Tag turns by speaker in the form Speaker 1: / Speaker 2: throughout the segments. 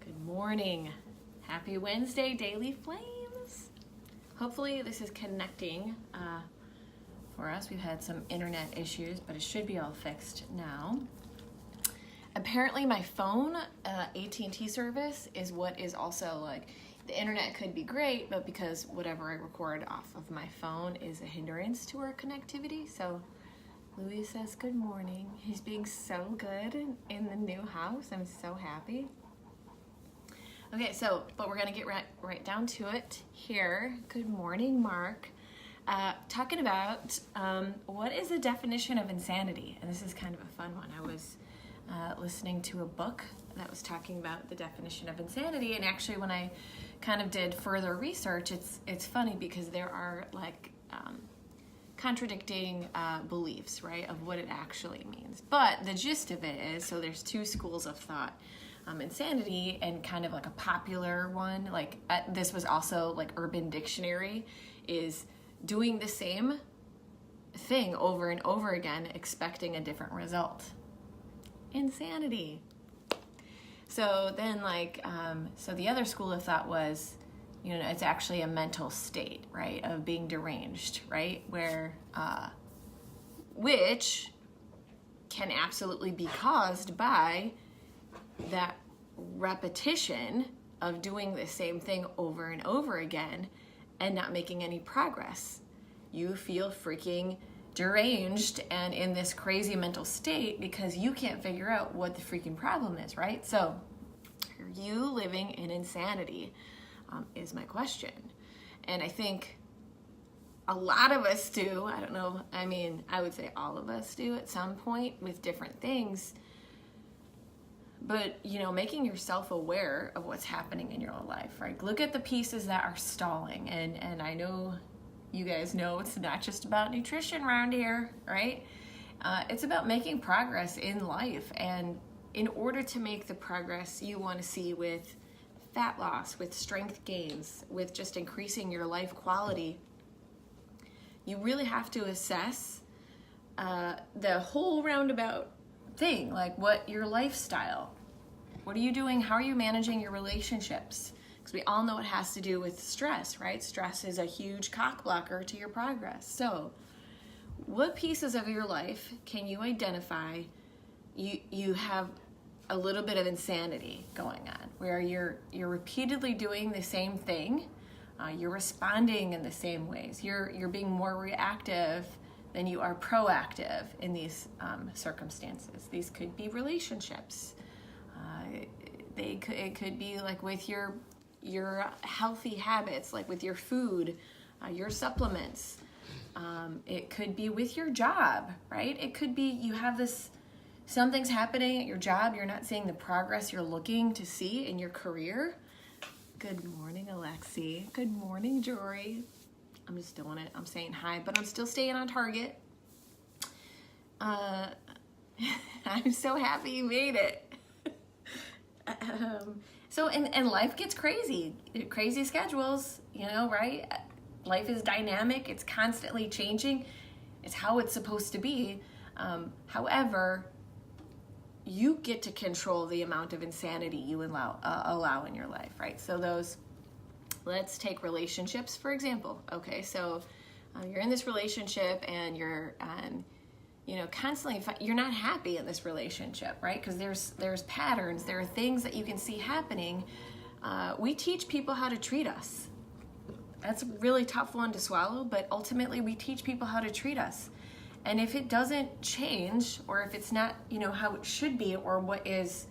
Speaker 1: Good morning. Happy Wednesday, Daily Flames. Hopefully this is connecting for us. We've had some internet issues, but it should be all fixed now. Apparently my phone AT&T service is what is also like, the internet could be great, but because whatever I record off of my phone is a hindrance to our connectivity. So Louis says good morning. He's being so good in the new house. I'm so happy. Okay, but we're gonna get right down to it here. Good morning, Mark. Talking about what is the definition of insanity? And this is kind of a fun one. I was listening to a book that was talking about the definition of insanity, and actually when I kind of did further research, it's funny because there are like contradicting beliefs, right, of what it actually means. But the gist of it is, so there's two schools of thought. Insanity, and kind of like a popular one, like this was also like Urban Dictionary, is doing the same thing over and over again expecting a different result. Insanity. So then so the other school of thought was, it's actually a mental state, right, of being deranged, right, where which can absolutely be caused by that repetition of doing the same thing over and over again and not making any progress. You feel freaking deranged and in this crazy mental state because you can't figure out what the freaking problem is, right? So, are you living in insanity is my question. And I think a lot of us do. I don't know. I mean, I would say all of us do at some point with different things. But, making yourself aware of what's happening in your life, right? Look at the pieces that are stalling. And I know you guys know it's not just about nutrition around here, right? It's about making progress in life. And in order to make the progress you want to see with fat loss, with strength gains, with just increasing your life quality, you really have to assess the whole roundabout thing, like what your lifestyle, what are you doing, how are you managing your relationships, because we all know it has to do with stress, right? Stress is a huge cock blocker to your progress. So what pieces of your life can you identify you have a little bit of insanity going on, where you're repeatedly doing the same thing, you're responding in the same ways, you're being more reactive than you are proactive in these circumstances. These could be relationships. It could be like with your healthy habits, like with your food, your supplements. It could be with your job, right? It could be you have something's happening at your job. You're not seeing the progress you're looking to see in your career. Good morning, Alexi. Good morning, Jory. I'm just doing it. I'm saying hi, but I'm still staying on target. I'm so happy you made it. And life gets crazy. Crazy schedules, right? Life is dynamic. It's constantly changing. It's how it's supposed to be. However, you get to control the amount of insanity you allow in your life, right? So let's take relationships, for example. Okay, so you're in this relationship and you're, constantly, you're not happy in this relationship, right? Because there's patterns, there are things that you can see happening. We teach people how to treat us. That's a really tough one to swallow, but ultimately we teach people how to treat us. And if it doesn't change, or if it's not, how it should be, or what is,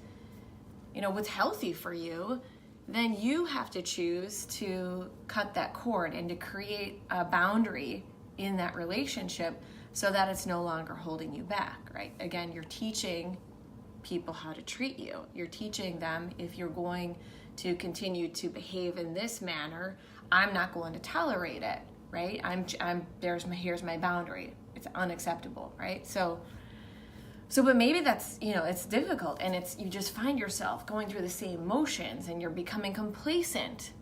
Speaker 1: what's healthy for you, then you have to choose to cut that cord and to create a boundary in that relationship so that it's no longer holding you back, right? Again, you're teaching people how to treat you. You're teaching them, if you're going to continue to behave in this manner, I'm not going to tolerate it, right? Here's my boundary. It's unacceptable, right? So, but maybe that's, it's difficult, and you just find yourself going through the same motions and you're becoming complacent.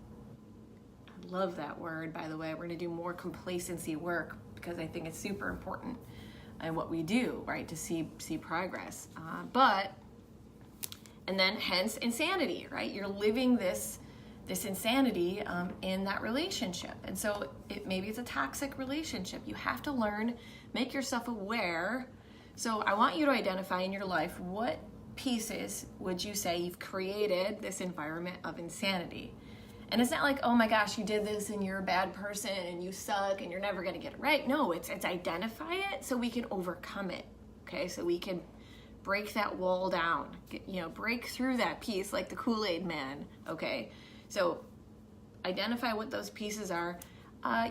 Speaker 1: I love that word, by the way. We're going to do more complacency work because I think it's super important in what we do, right, to see progress. But And then hence insanity, right? You're living this insanity in that relationship. And so maybe it's a toxic relationship. You have to learn, make yourself aware. So I want you to identify in your life, what pieces would you say you've created this environment of insanity? And it's not like, oh my gosh, you did this and you're a bad person and you suck and you're never going to get it right. No, it's identify it so we can overcome it. Okay, so we can break that wall down, break through that piece like the Kool-Aid man. Okay, so identify what those pieces are.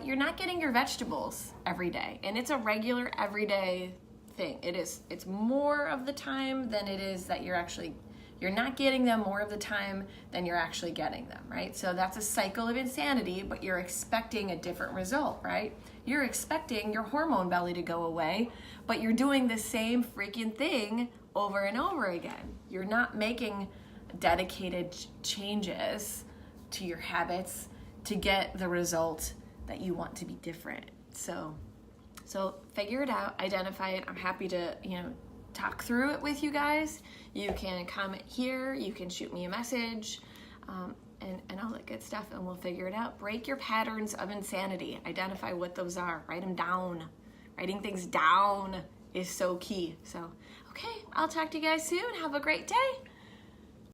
Speaker 1: You're not getting your vegetables every day, and it's a regular everyday thing. It's more of the time than it is that you're not getting them more of the time than you're actually getting them, right? So that's a cycle of insanity, but you're expecting a different result, right? You're expecting your hormone belly to go away, but you're doing the same freaking thing over and over again. You're not making dedicated changes to your habits to get the result that you want to be different. So figure it out, identify it. I'm happy to, talk through it with you guys. You can comment here, you can shoot me a message, and all that good stuff, and we'll figure it out. Break your patterns of insanity. Identify what those are. Write them down. Writing things down is so key. So, okay, I'll talk to you guys soon. Have a great day.